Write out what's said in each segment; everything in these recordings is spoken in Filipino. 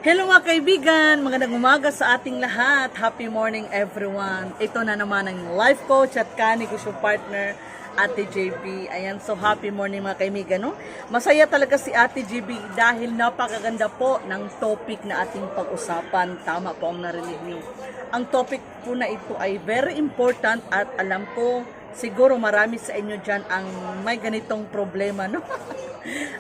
Hello mga kaibigan, magandang umaga sa ating lahat. Happy morning everyone. Ito na naman ang life coach at kani ko siya partner, Ate JB. Ayan, so happy morning mga kaibigan. No? Masaya talaga si Ate JB dahil napakaganda po ng topic na ating pag-usapan. Tama po ang narinig niyo. Ang topic po na ito ay very important at alam ko siguro marami sa inyo dyan ang may ganitong problema. No?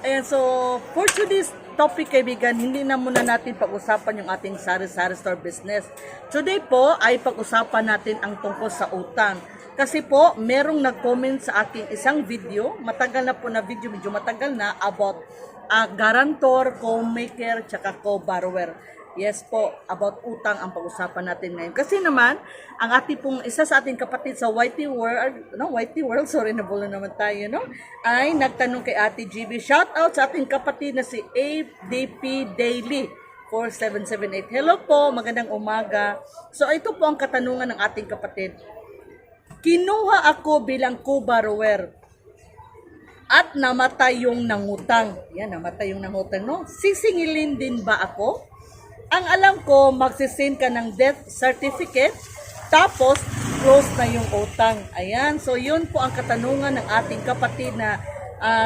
Ayan, so for today's topic kaibigan, hindi na muna natin pag-usapan yung ating sari-sari store business. Today po ay pag-usapan natin ang tungkol sa utang. Kasi po, merong nag-comment sa aking isang video, matagal na po na video, medyo matagal na, about guarantor, co-maker, tsaka co-borrower. Yes po, about utang ang pag-usapan natin ngayon. Kasi naman, ang ating pong isa sa ating kapatid sa YT World, sorry, nabulo naman tayo, no? Ay nagtanong kay Ate GB. Shout out sa ating kapatid na si ADP Daily 4778. Hello po, magandang umaga. So ito po ang katanungan ng ating kapatid. Kinuha ako bilang co-borrower at namatay yung nangutang. Yan, namatay yung nangutang, no? Sisingilin din ba ako? Ang alam ko, magsisend ka ng death certificate, tapos close na yung utang. Ayan, so yun po ang katanungan ng ating kapatid na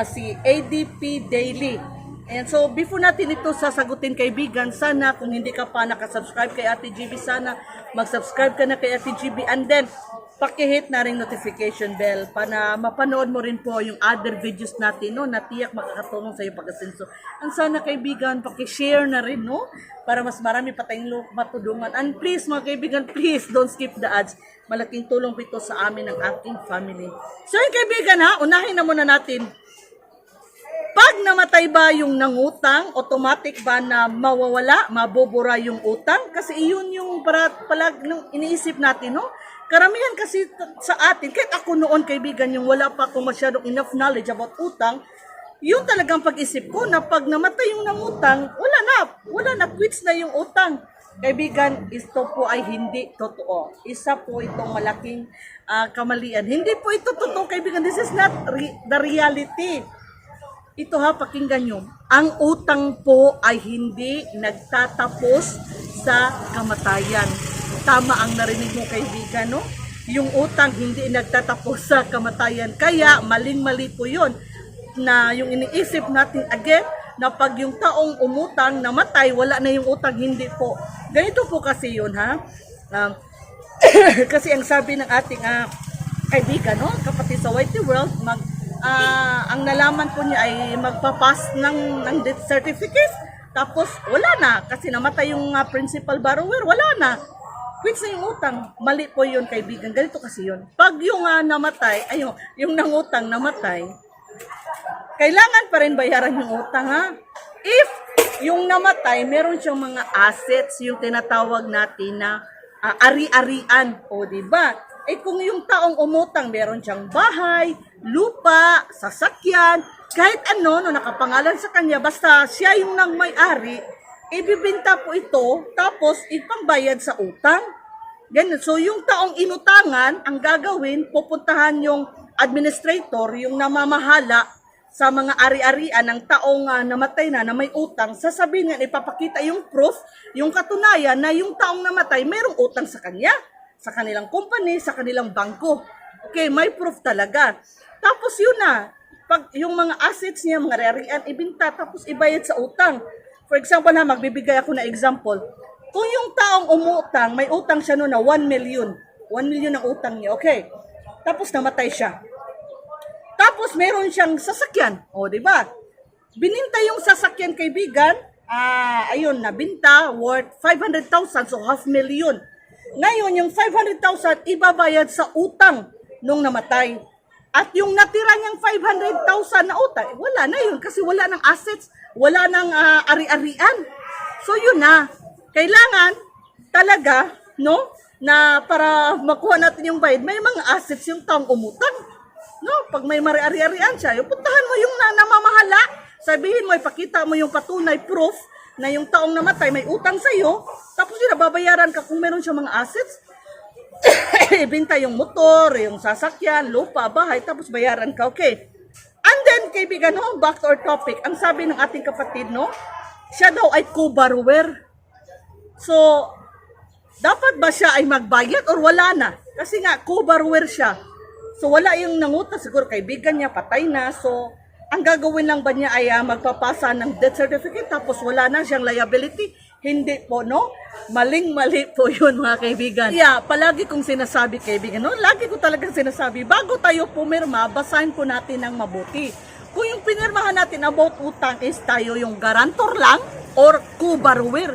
si ADP Daily. Ayan, so before natin ito sasagutin kaibigan, sana kung hindi ka pa nakasubscribe kay Ate GB, sana mag-subscribe ka na kay Ate GB, and then pakihit na rin notification bell para mapanood mo rin po yung other videos natin, no, na tiyak makakatulong sa iyo pag-asenso. Ang sana kaibigan, pakishare na rin, no, para mas marami pa tayong matulungan. And please mga kaibigan, please don't skip the ads. Malaking tulong ito sa amin ng ating family. So yung kaibigan ha, unahin na muna natin. Pag namatay ba yung nangutang, automatic ba na mawawala, mabubura yung utang? Kasi iyon yung palag nung iniisip natin, no? Karamihan kasi sa atin, kahit ako noon kaibigan, yung wala pa akong masyadong enough knowledge about utang, yun talagang pag-isip ko na pag namatay yung nangutang, wala na, quits na yung utang. Kaibigan, ito po ay hindi totoo. Isa po itong malaking kamalian. Hindi po ito totoo kaibigan, this is not the reality. Ito ha, pakinggan nyo. Ang utang po ay hindi nagtatapos sa kamatayan. Tama ang narinig mo kaibigan, no? Yung utang hindi nagtatapos sa kamatayan. Kaya maling-mali po yun na yung iniisip natin again na pag yung taong umutang namatay, wala na yung utang. Hindi po. Ganito po kasi yun ha. Kasi ang sabi ng ating kaibigan, no? Kapatid sa YT World, ang nalaman po niya ay magpapass ng death certificate. Tapos wala na kasi namatay yung principal borrower, wala na. Quits na yung utang. Mali po yun kaibigan. Ganito kasi yun. Pag yung namatay, yung nangutang namatay, kailangan pa rin bayaran yung utang ha. If yung namatay, meron siyang mga assets, yung tinatawag natin na ari-arian. O diba? Eh kung yung taong umutang, meron siyang bahay, lupa, sasakyan, kahit ano, no, nakapangalan sa kanya, basta siya yung nang may-ari, ibibenta po ito, tapos ipangbayad sa utang. Ganun. So, yung taong inutangan, ang gagawin, pupuntahan yung administrator, yung namamahala sa mga ari-arian ng taong namatay na may utang, sasabihin nga, ipapakita yung proof, yung katunayan na yung taong namatay, mayroong utang sa kanya, sa kanilang company, sa kanilang bangko. Okay, may proof talaga. Tapos yun na, pag yung mga assets niya, mga ari-arian, ibinta, tapos ibayad sa utang. For example na, magbibigay ako na example. Kung yung taong umutang, may utang siya noon na 1 million. 1 million ang utang niya, okay. Tapos namatay siya. Tapos meron siyang sasakyan. O, di ba? Bininta yung sasakyan kaibigan, ayun, nabinta, worth 500,000, so 500,000. Ngayon, yung 500,000 ibabayad sa utang nung namatay. At yung natira niyang 500,000 na utang, wala na yun kasi wala ng assets, wala ng ari-arian. So yun na, kailangan talaga, no, na para makuha natin yung bayad, may mga assets yung taong umutang. No, pag may ari-arian siya, yung puntahan mo yung namamahala, sabihin mo, ipakita mo yung patunay, proof, na yung taong namatay may utang sa'yo, tapos yun, babayaran ka kung meron siya mga assets, ibinta yung motor, yung sasakyan, lupa, bahay, tapos bayaran ka, okay. And then, kaibigan, no, back to our topic, ang sabi ng ating kapatid, no, siya daw ay co-borrower. So, dapat ba siya ay magbayad or wala na? Kasi nga, co-borrower siya. So, wala yung nangutang. Siguro kaibigan niya, patay na. So, ang gagawin lang ba niya ay magpapasa ng death certificate tapos wala na siyang liability? Hindi po, no? Maling-mali po yun, mga kaibigan. Yeah, palagi kong sinasabi, kaibigan, no? Lagi ko talagang sinasabi, bago tayo pumirma, basahin po natin ng mabuti. Kung yung pinirmahan natin about utang is tayo yung garantor lang or co-borrower.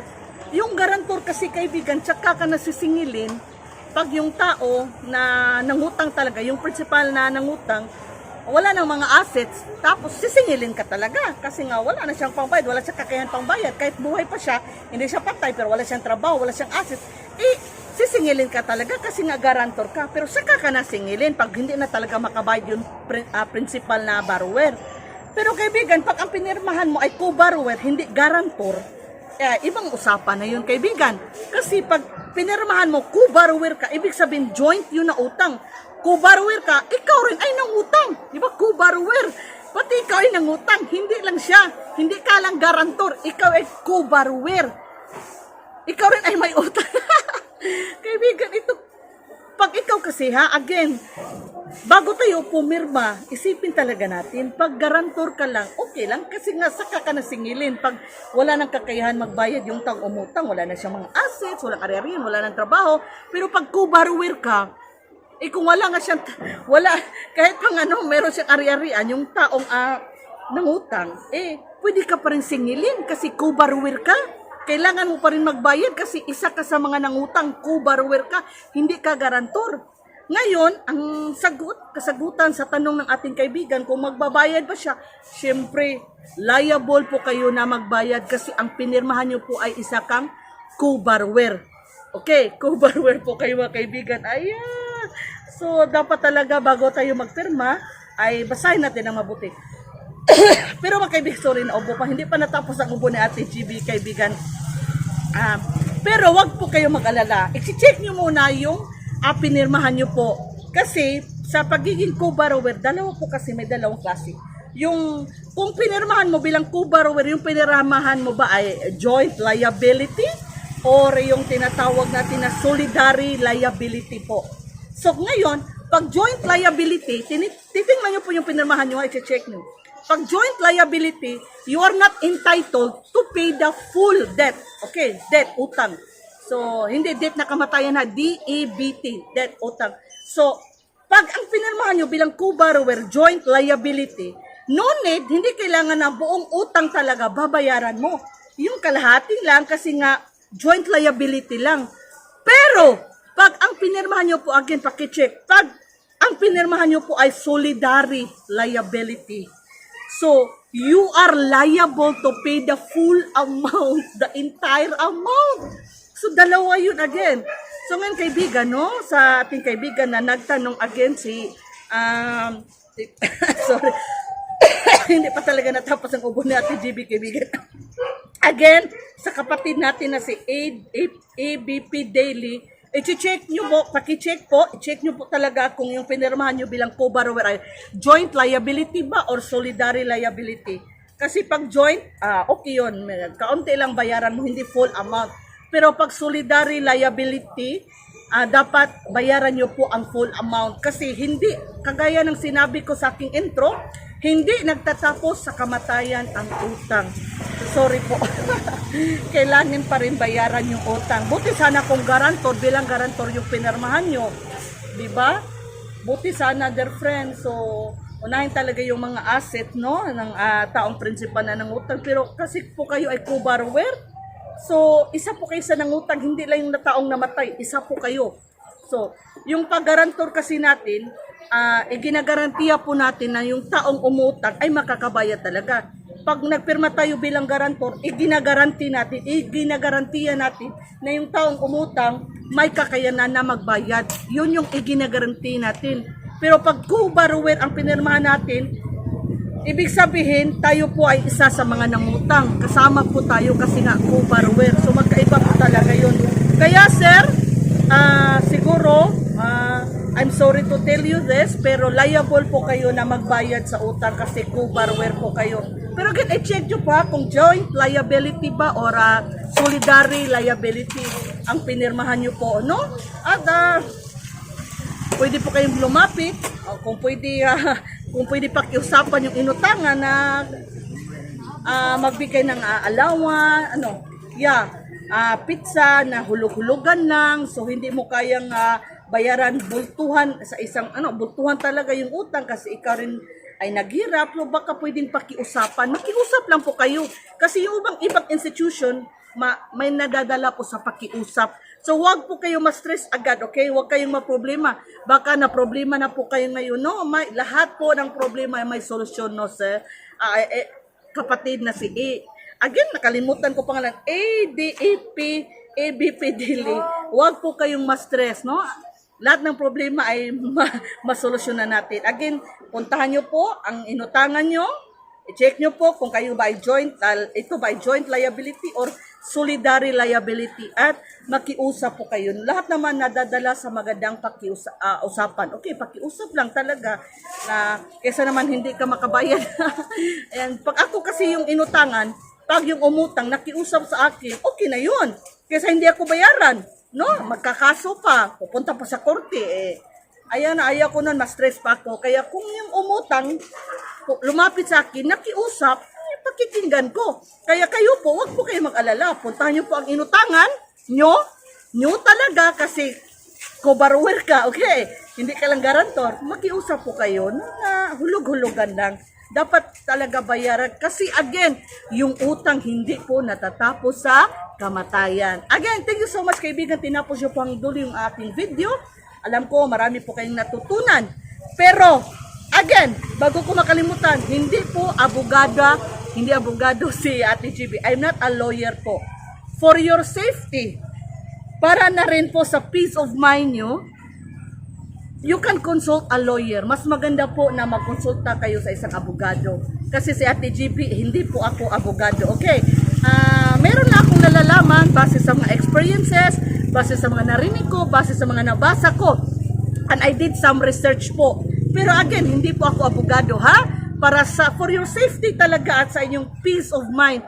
Yung garantor kasi, kaibigan, tsaka ka nasisingilin pag yung tao na nangutang talaga, yung principal na nangutang, wala ng mga assets, tapos sisingilin ka talaga. Kasi nga, wala na siyang pangbayad, wala siyang kakayahan pangbayad. Kahit buhay pa siya, hindi siya patay, pero wala siyang trabaho, wala siyang assets, sisingilin ka talaga kasi nga garantor ka. Pero saka ka nasingilin pag hindi na talaga makabayad yung principal na borrower. Pero kaibigan, pag ang pinirmahan mo ay co-borrower, hindi garantor, ibang usapan na yun, kaibigan. Kasi pag pinirmahan mo, co-borrower ka, ibig sabihin joint yun na utang. Co-borrower ka, ikaw rin ay nangutang. Di ba? Co-borrower. Pati ikaw ay nangutang. Hindi lang siya. Hindi ka lang garantor. Ikaw ay co-borrower. Ikaw rin ay may utang. Kaibigan, ito, pag ikaw kasi again, bago tayo pumirma, isipin talaga natin, pag garantor ka lang, okay lang, kasi nga saka ka nasingilin. Pag wala nang kakayahan magbayad yung tang umutang, wala na siyang mga assets, walang karyarin, wala nang trabaho. Pero pag co-borrower ka, kung wala nga siyang, kahit pang meron siyang ari-arian, yung taong nangutang, pwede ka pa rin singilin kasi co-borrower ka. Kailangan mo pa rin magbayad kasi isa ka sa mga nangutang, co-borrower ka, hindi ka garantor. Ngayon, ang kasagutan sa tanong ng ating kaibigan, kung magbabayad ba siya, syempre, liable po kayo na magbayad kasi ang pinirmahan niyo po ay isa kang co-borrower. Okay, co-borrower po kayo mga kaibigan. Ayan. So, dapat talaga bago tayo magpirma, ay basahin natin ang mabuti. Pero mga kaibigan, sorry na ubo pa. Hindi pa natapos ang ubo ni Ate GB, kaibigan. Pero wag po kayo mag-alala. I-check nyo muna yung pinirmahan nyo po. Kasi, sa pagiging co-borrower, dalawa po kasi may dalawang klase. Yung, kung pinirmahan mo bilang co-borrower, yung pinirmahan mo ba ay joint liability or yung tinatawag natin na solidary liability po. So ngayon, pag joint liability, titingnan nyo po yung pinirmahan nyo, i-check nyo. Pag joint liability, you are not entitled to pay the full debt. Okay, debt, utang. So, hindi debt na kamatayan na, DEBT, debt, utang. So, pag ang pinirmahan nyo bilang co-borrower, joint liability, no need, hindi kailangan na buong utang talaga babayaran mo. Yung kalahati lang kasi nga joint liability lang. Pero, pag ang pinirmahan nyo po, again, pakicheck, pag ang pinirmahan nyo po ay solidary liability, so, you are liable to pay the full amount, the entire amount. So, dalawa yun again. So, ngayon kaibigan, no, sa ating kaibigan na nagtanong again sorry, hindi pa talaga natapos ang ubo ni Ate GB, kaibigan. Again, sa kapatid natin na si ABP Daily, i-check nyo po, paki-check po, i-check nyo po talaga kung yung pinirmahan nyo bilang co-borrower ay joint liability ba or solidary liability. Kasi pag joint, okay yun, kaunti lang bayaran mo, hindi full amount. Pero pag solidary liability, dapat bayaran nyo po ang full amount. Kasi hindi, kagaya ng sinabi ko sa aking intro, hindi nagtatapos sa kamatayan ang utang. Sorry po. Kailangan pa rin bayaran yung utang. Buti sana kung garantor, bilang garantor yung pinirmahan nyo. Diba? Buti sana, dear friends. So, unahin talaga yung mga asset, no, ng taong principal na ng utang. Pero kasi po kayo ay co-borrower, so, isa po kayo sa nangutang, hindi lang yung taong namatay, isa po kayo. So, yung pag-garantor kasi natin, iginagarantiya po natin na yung taong umutang ay makakabayad talaga. Pag nagpirma tayo bilang garantor, iginagarantiya natin na yung taong umutang may kakayanan na magbayad. Yun yung iginagarantiya natin. Pero pag co-borrower ang pinirmahan natin, ibig sabihin, tayo po ay isa sa mga nangutang. Kasama po tayo kasi nga co-borrower. So magkaiba po talaga yun. Kaya sir, siguro, I'm sorry to tell you this, pero liable po kayo na magbayad sa utang kasi co-borrower po kayo. Pero again, i-check nyo pa kung joint liability ba or solidary liability ang pinirmahan nyo po, no? At pwede po kayong lumapit, kung pwede pakiusapan yung inutangan na magbigay ng alawan, pizza na hulog-hulugan lang, so hindi mo kayang bayaran bultuhan sa isang bultuhan talaga yung utang kasi ikaw rin ay naghirap, so baka pwedeng pakiusapan. Makiusap lang po kayo kasi yung ibang institution may nadadala po sa pakiusap. So wag po kayo ma-stress agad, okay? Wag kayong ma-problema. Baka na problema na po kayo ngayon, no? Lahat po ng problema ay may solusyon, no, sir? Kapatid na si Again, nakalimutan ko pangalan. ABP Dili. Wag po kayong ma-stress, no? Lahat ng problema ay masolusyonan natin. Again, puntahan nyo po ang inutangan nyo. I-check nyo po kung kayo ba ay joint liability or solidary liability at makiusap po kayo. Lahat naman nadadala sa magandang usapan. Okay, pakiusap lang talaga na kesa naman hindi ka makabayad. And pag ako kasi yung inutangan, pag yung umutang nakiusap sa akin, okay na yun. Kesa hindi ako bayaran, no? Magkakaso pa, pupunta pa sa korte. Ayaw ko nun, ma-stress pa ako. Kaya kung yung umutang, lumapit sa akin, nakiusap, pakikinggan ko. Kaya kayo po, wag po kayo mag-alala. Puntahan nyo po ang inutangan nyo talaga kasi co-borrower ka, okay? Hindi ka lang garantor. Makiusap po kayo na hulog-hulugan lang. Dapat talaga bayaran. Kasi again, yung utang hindi po natatapos sa kamatayan. Again, thank you so much kaibigan. Tinapos nyo po ang dulo yung ating video. Alam ko, marami po kayong natutunan. Pero, again, bago ko makalimutan, hindi abogado si Ate GB. I'm not a lawyer po. For your safety, para na rin po sa peace of mind nyo, you can consult a lawyer. Mas maganda po na magkonsulta kayo sa isang abogado. Kasi si Ate GB, hindi po ako abogado. Okay? Meron na akong nalalaman base sa mga experiences, base sa mga narinig ko, base sa mga nabasa ko. And I did some research po. Pero again, hindi po ako abogado, ha? For your safety talaga at sa inyong peace of mind,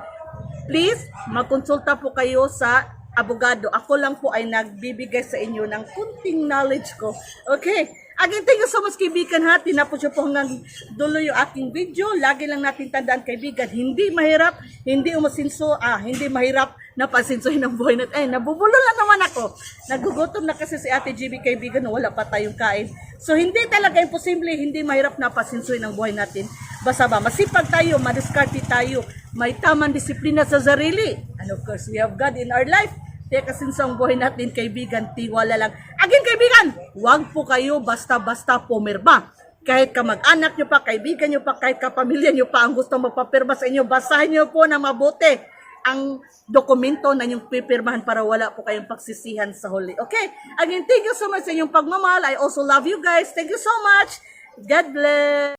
please, magkonsulta po kayo sa abogado. Ako lang po ay nagbibigay sa inyo ng kunting knowledge ko. Okay? Again, thank you so much kaibigan ha. Tinapos nyo po hanggang dulo yung aking video. Lagi lang natin tandaan kaibigan, hindi mahirap, hindi mahirap na pasinsuhin ng buhay natin. Nabubulo lang naman ako. Nagugutom na kasi si Ate GB kaibigan, wala pa tayong kain. So hindi talaga imposible, hindi mahirap na pasinsuhin ng buhay natin. Basta ba, masipag tayo, madiskarte tayo, may tamang disiplina sa sarili. And of course, we have God in our life. Teka sinsang buhay natin, kaibigan, tiwala lang. Again, kaibigan, huwag po kayo basta-basta pumirma. Kahit kamag-anak nyo pa, kaibigan nyo pa, kahit kapamilya nyo pa ang gusto magpapirma sa inyo, basahin nyo po ng mabuti ang dokumento na yung pipirmahan para wala po kayong pagsisihan sa huli. Okay? Again, thank you so much sa inyong pagmamahal. I also love you guys. Thank you so much. God bless.